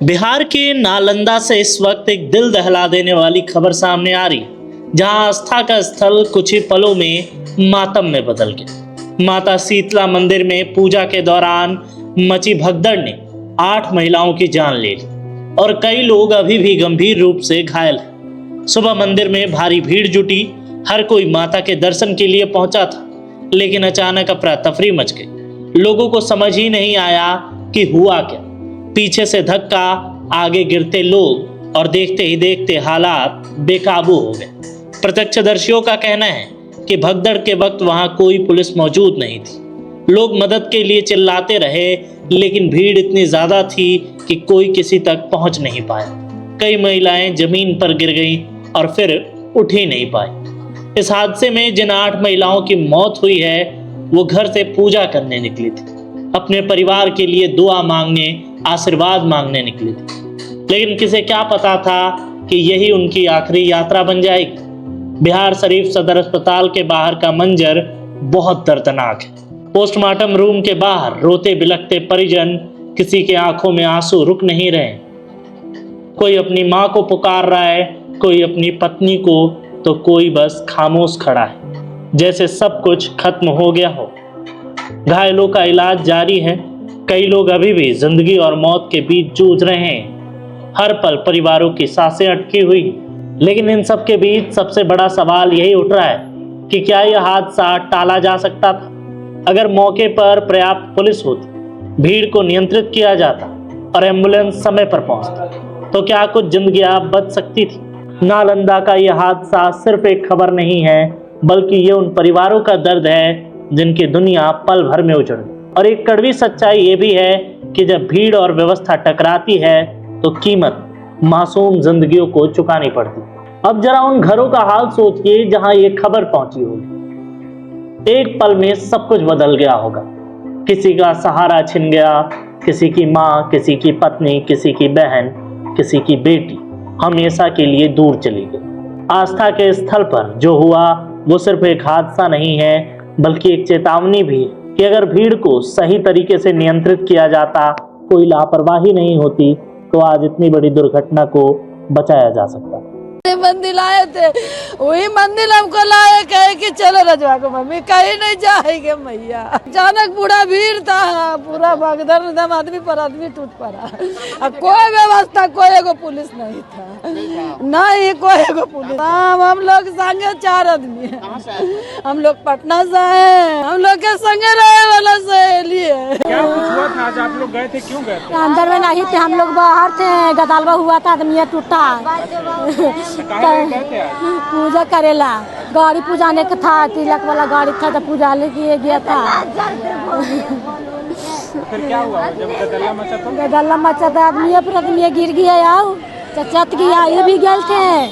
बिहार के नालंदा से इस वक्त एक दिल दहला देने वाली खबर सामने आ रही है, जहां आस्था का स्थल कुछ ही पलों में मातम में बदल गया। माता शीतला मंदिर में पूजा के दौरान मची भगदड़ ने 8 महिलाओं की जान ले ली और कई लोग अभी भी गंभीर रूप से घायल हैं। सुबह मंदिर में भारी भीड़ जुटी, हर कोई माता के दर्शन के लिए पहुंचा था, लेकिन अचानक अफरा तफरी मच गई। लोगों को समझ ही नहीं आया कि हुआ क्या। पीछे से धक्का, आगे गिरते लोग और देखते ही देखते हालात बेकाबू हो गए। प्रत्यक्षदर्शियों का कहना है कि भगदड़ के वक्त वहां कोई पुलिस मौजूद नहीं थी। लोग मदद के लिए चिल्लाते रहे, लेकिन भीड़ इतनी ज्यादा थी कि कोई किसी तक पहुंच नहीं पाया। कई महिलाएं जमीन पर गिर गईं और फिर उठ ही नहीं पाई। इस हादसे में जिन 8 महिलाओं की मौत हुई है, वो घर से पूजा करने निकली थी, अपने परिवार के लिए दुआ मांगने, आशीर्वाद मांगने निकली थी। लेकिन किसे क्या पता था कि यही उनकी आखिरी यात्रा बन जाएगी। बिहार शरीफ सदर अस्पताल के बाहर का मंजर बहुत दर्दनाक है। पोस्टमार्टम रूम के बाहर रोते बिलखते परिजन, किसी के आंखों में आंसू रुक नहीं रहे। कोई अपनी मां को पुकार रहा है, कोई अपनी पत्नी को, तो कोई बस खामोश खड़ा है, जैसे सब कुछ खत्म हो गया हो। घायलों का इलाज जारी है। कई लोग अभी भी जिंदगी और मौत के बीच जूझ रहे हैं। हर पल परिवारों की सांसें अटकी हुई। लेकिन इन सब के बीच सबसे बड़ा सवाल यही उठ रहा है कि क्या यह हादसा टाला जा सकता था? अगर मौके पर पर्याप्त पुलिस होती, भीड़ को नियंत्रित किया जाता और एम्बुलेंस समय पर पहुंचता, तो क्या कुछ जिंदगियां बच सकती थी? नालंदा का यह हादसा सिर्फ एक खबर नहीं है, बल्कि ये उन परिवारों का दर्द है जिनकी दुनिया पल भर में उजड़ गई। और एक कड़वी सच्चाई ये भी है कि जब भीड़ और व्यवस्था टकराती है, तो कीमत मासूम जिंदगियों को चुकानी पड़ती। अब जरा उन घरों का हाल सोचिए जहां ये खबर पहुंची होगी। एक पल में सब कुछ बदल गया होगा। किसी का सहारा छिन गया, किसी की माँ, किसी की पत्नी, किसी की बहन, किसी की बेटी हमेशा के लिए दूर चली गई। आस्था के स्थल पर जो हुआ वो सिर्फ एक हादसा नहीं है, बल्कि एक चेतावनी भी है कि अगर भीड़ को सही तरीके से नियंत्रित किया जाता, कोई लापरवाही नहीं होती, तो आज इतनी बड़ी दुर्घटना को बचाया जा सकता। मंदिर लाए थे, वही मंदिर हमको लाए, कहे कि चलो रजवा को मम्मी, कहीं नहीं जाएंगे मैया। अचानक पूरा भीड़ था, पूरा भगदड़, एकदम आदमी पर आदमी टूट पड़ा। अब कोई व्यवस्था, कोई एगो पुलिस नहीं था, नहीं कोई एगो पुलिस। हम लोग संगे 4 आदमी है। हम लोग पटना से है, हम लोग के संगे रहे वाला सहेली है। क्या कुछ हुआ था? आज आप लोग गए थे, क्यों गए थे? अंदर में नहीं थे, हम लोग बाहर थे। गदालवा हुआ था, आदमी टूटा। पूजा करेला, गाड़ी पूजाने का था, तिलक वाला गाड़ी था, तो पूजा लेके गया था। फिर क्या हुआ जब गदल्ला मचा? तो गदल्ला मचा था, आदमी पर आदमी गिर गया, आओ चचत गया। ये भी गए थे,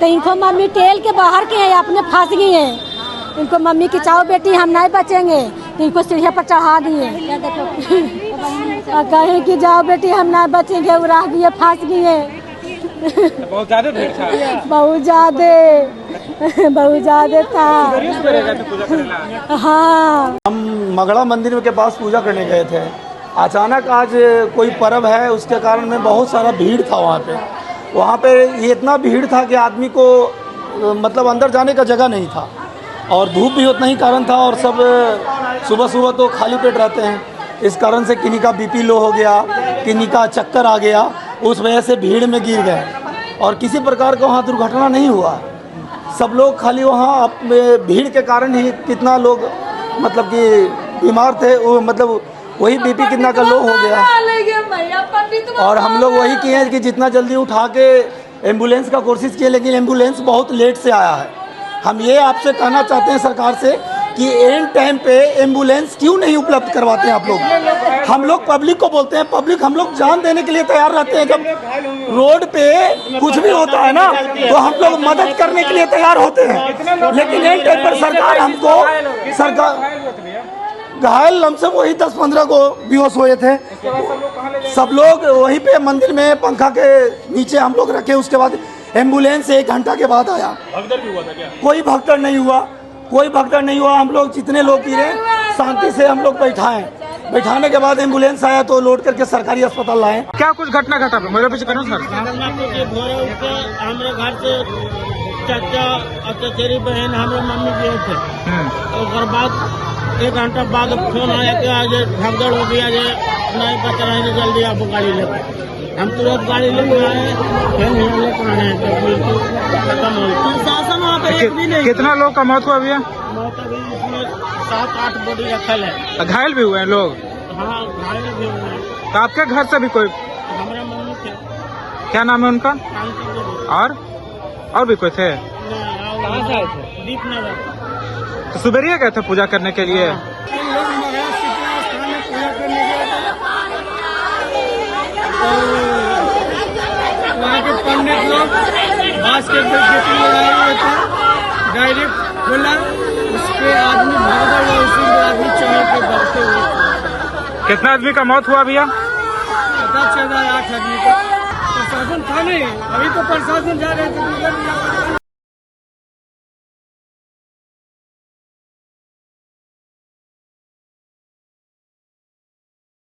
तो इनको मम्मी टेल के बाहर के है, अपने फंस गए हैं। इनको मम्मी की चाओ बेटी हम नहीं बचेंगे, तो इनको सीढ़िया पर चढ़ा दिए। कहे कि जाओ बेटी हम नहीं बचेंगे, वो रह गए, फंस गए। बहुत ज्यादा भीड़ था। बहुत ज्यादा था। हाँ, हम मगड़ा मंदिर के पास पूजा करने गए थे। अचानक आज कोई पर्व है, उसके कारण में बहुत सारा भीड़ था वहाँ पे ये इतना भीड़ था कि आदमी को मतलब अंदर जाने का जगह नहीं था, और धूप भी उतना ही कारण था, और सब सुबह सुबह तो खाली पेट रहते हैं। इस कारण से किन्हीं का बीपी लो हो गया, किन्हीं का चक्कर आ गया, उस वजह से भीड़ में गिर गए। और किसी प्रकार का वहाँ दुर्घटना नहीं हुआ। सब लोग खाली वहाँ भीड़ के कारण ही कितना लोग मतलब कि बीमार थे, वो मतलब वही बीपी कितना का लो हो गया। और हम लोग वही किए हैं कि जितना जल्दी उठा के एम्बुलेंस का कोशिश किए, लेकिन एम्बुलेंस बहुत लेट से आया है। हम ये आपसे कहना चाहते हैं सरकार से कि एंड टाइम पे एम्बुलेंस क्यों नहीं उपलब्ध करवाते हैं आप लोग? हम लोग पब्लिक को बोलते हैं, पब्लिक हम लोग जान देने के लिए तैयार रहते हैं। जब रोड पे कुछ भी होता है ना, तो हम लोग मदद करने के लिए तैयार होते हैं, लेकिन एंड टाइम पर सरकार घायल हमसे वही 10-15 को बेहोश हुए थे। सब लोग वहीं पे मंदिर में पंखा के नीचे हम लोग रखे। उसके बाद एम्बुलेंस 1 घंटा के बाद आया। भगदड़ भी हुआ था क्या? कोई भगदड़ नहीं हुआ, कोई भगदड़ नहीं हुआ। हम लोग जितने लोग गिरे शांति से हम लोग बैठाएं, बैठाने के बाद एम्बुलेंस आया तो लोड करके सरकारी अस्पताल लाए। क्या कुछ घटना घटा मेरे पीछे करो सर। हमारे घर से चाचा और चचेरी बहन हमारे मम्मी गए थे। और बाद 1 घंटा बाद फोन आया कि आज भगदड़ हो गया, ये नहीं बच रहे हैं, जल्दी आप गाड़ी लेकर। हम तुरंत गाड़ी लेकर आए, फिर यहाँ लेकर आए खत्म हो गया। प्रशासन वहाँ पे एक भी नहीं। कितना लोग का मौत हुआ भैया? मौत अभी इसमें 7-8 बॉडी रखल है। घायल भी हुए हैं लोग? हाँ, घायल भी हुए हैं। तो आपके घर से भी कोई? हमारे मम्मी थे। क्या नाम है उनका? शांति देवी। और भी कोई थे? कहाँ से आए थे? दीपनगर। तो सुबेरिया गए थे पूजा करने के लिए? वहाँ के पंडित लोग बांस के खेती लगाए हुए थे, डायरेक्ट खोला, उसके आदमी भाग गए, इसीलिए आदमी चढ़ के भागते हुए। कितना आदमी का मौत हुआ भैया? पता चल रहा है 8 आदमी का। प्रशासन था नहीं, अभी तो प्रशासन जा रहे थे।